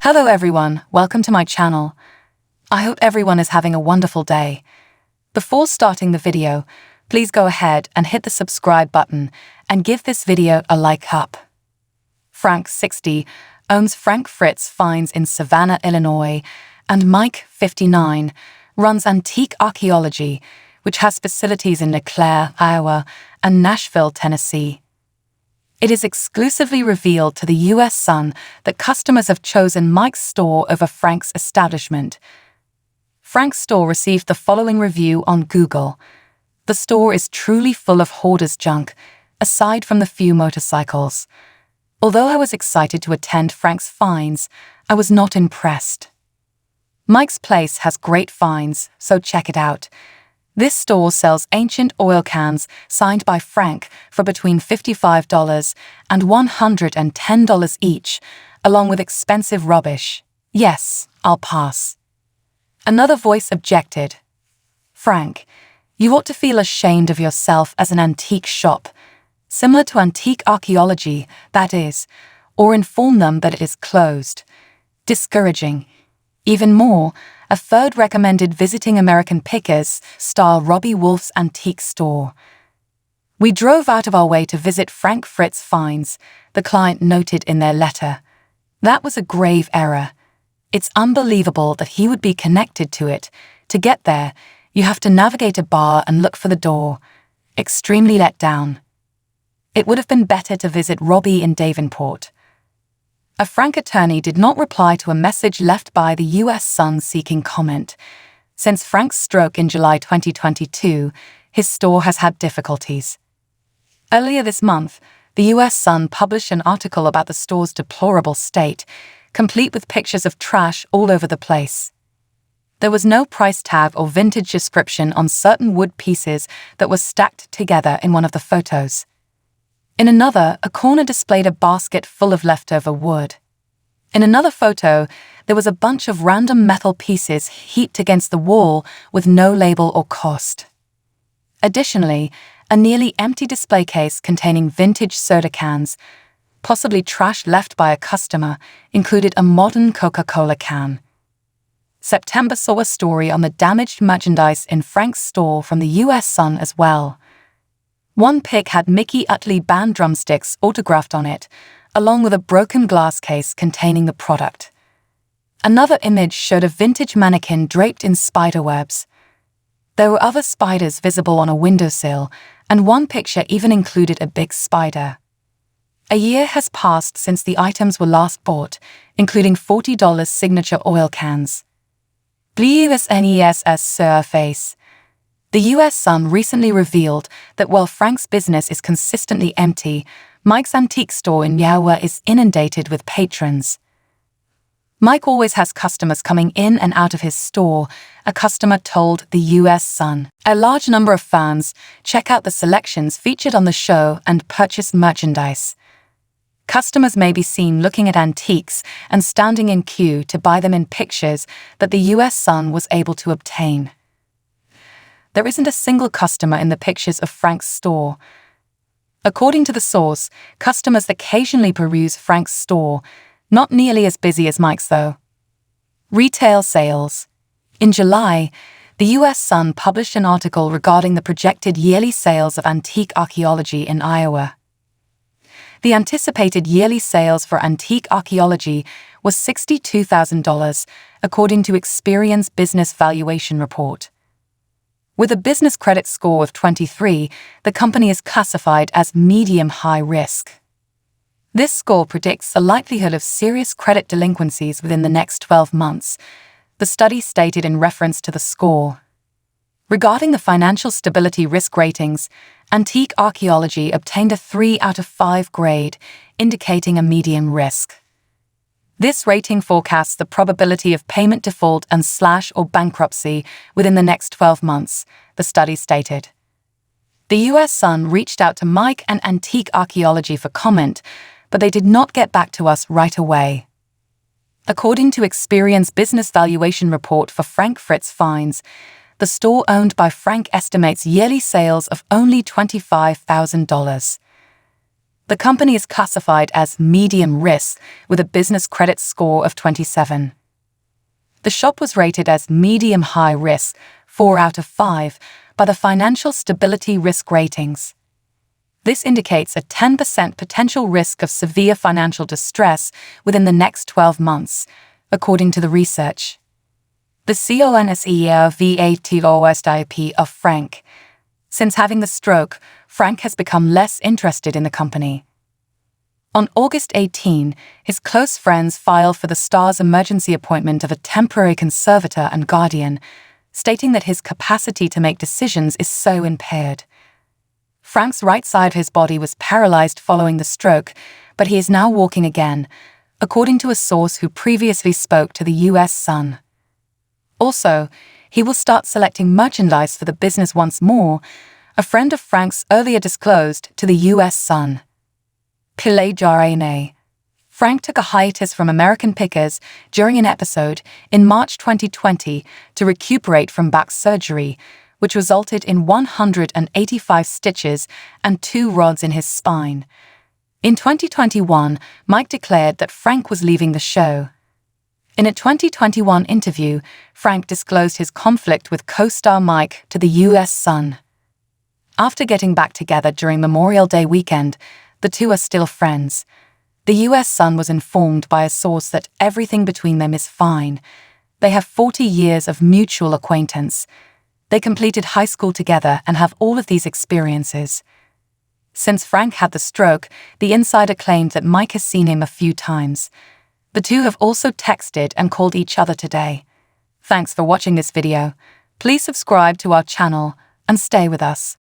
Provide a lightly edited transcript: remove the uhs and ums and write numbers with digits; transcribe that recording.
Hello everyone, welcome to my channel. I hope everyone is having a wonderful day. Before starting the video, please go ahead and hit the subscribe button and give this video a like up. Frank, 60, owns Frank Fritz Finds in Savannah, Illinois, and Mike, 59, runs Antique Archaeology, which has facilities in LeClaire, Iowa, and Nashville, Tennessee. It is exclusively revealed to the U.S. Sun that customers have chosen Mike's store over Frank's establishment. Frank's store received the following review on Google. The store is truly full of hoarders' junk, aside from the few motorcycles. Although I was excited to attend Frank's finds, I was not impressed. Mike's place has great finds, so check it out. This store sells ancient oil cans signed by Frank for between $55 and $110 each, along with expensive rubbish. Yes, I'll pass. Another voice objected. Frank, you ought to feel ashamed of yourself as an antique shop, similar to Antique Archaeology, that is, or inform them that it is closed. Discouraging. Even more, a third recommended visiting American Pickers style Wolfe's antique store. We drove out of our way to visit Frank Fritz Finds, the client noted in their letter. That was a grave error. It's unbelievable that he would be connected to it. To get there, you have to navigate a bar and look for the door. Extremely let down. It would have been better to visit Robbie in Davenport. A Frank attorney did not reply to a message left by the U.S. Sun seeking comment. Since Frank's stroke in July 2022, his store has had difficulties. Earlier this month, the U.S. Sun published an article about the store's deplorable state, complete with pictures of trash all over the place. There was no price tag or vintage description on certain wood pieces that were stacked together in one of the photos. In another, a corner displayed a basket full of leftover wood. In another photo, there was a bunch of random metal pieces heaped against the wall with no label or cost. Additionally, a nearly empty display case containing vintage soda cans, possibly trash left by a customer, included a modern Coca-Cola can. September saw a story on the damaged merchandise in Frank's store from the U.S. Sun as well. One pic had Mickey Utley band drumsticks autographed on it, along with a broken glass case containing the product. Another image showed a vintage mannequin draped in spiderwebs. There were other spiders visible on a windowsill, and one picture even included a big spider. A year has passed since the items were last bought, including $40 signature oil cans. BUSNESS surface. The U.S. Sun recently revealed that while Frank's business is consistently empty, Mike's antique store in Iowa is inundated with patrons. Mike always has customers coming in and out of his store, a customer told the U.S. Sun. A large number of fans check out the selections featured on the show and purchase merchandise. Customers may be seen looking at antiques and standing in queue to buy them in pictures that the U.S. Sun was able to obtain. There isn't a single customer in the pictures of Frank's store. According to the source, customers occasionally peruse Frank's store, not nearly as busy as Mike's though. Retail sales. In July, the U.S. Sun published an article regarding the projected yearly sales of Antique Archaeology in Iowa. The anticipated yearly sales for Antique Archaeology was $62,000, according to Experian's Business Valuation Report. With a business credit score of 23, the company is classified as medium-high risk. This score predicts the likelihood of serious credit delinquencies within the next 12 months, the study stated in reference to the score. Regarding the financial stability risk ratings, Antique Archaeology obtained a 3 out of 5 grade, indicating a medium risk. This rating forecasts the probability of payment default and or bankruptcy within the next 12 months, the study stated. The U.S. Sun reached out to Mike and Antique Archaeology for comment, but they did not get back to us right away. According to Experian's Business Valuation Report for Frank Fritz Finds, the store owned by Frank estimates yearly sales of only $25,000. The company is classified as medium risk with a business credit score of 27. The shop was rated as medium high risk, 4 out of 5, by the Financial Stability Risk Ratings. This indicates a 10% potential risk of severe financial distress within the next 12 months, according to the research. The CONSERVATOSIP of Frank. Since having the stroke, Frank has become less interested in the company. On August 18, his close friends filed for the star's emergency appointment of a temporary conservator and guardian, stating that his capacity to make decisions is so impaired. Frank's right side of his body was paralyzed following the stroke, but he is now walking again, according to a source who previously spoke to the U.S. Sun. Also, he will start selecting merchandise for the business once more, a friend of Frank's earlier disclosed to the U.S. Sun. Frank took a hiatus from American Pickers during an episode in March 2020 to recuperate from back surgery, which resulted in 185 stitches and 2 rods in his spine. In 2021, Mike declared that Frank was leaving the show. In a 2021 interview, Frank disclosed his conflict with co-star Mike to the U.S. Sun. After getting back together during Memorial Day weekend, the two are still friends. The U.S. Sun was informed by a source that everything between them is fine. They have 40 years of mutual acquaintance. They completed high school together and have all of these experiences. Since Frank had the stroke, the insider claimed that Mike has seen him a few times. The two have also texted and called each other today. Thanks for watching this video. Please subscribe to our channel and stay with us.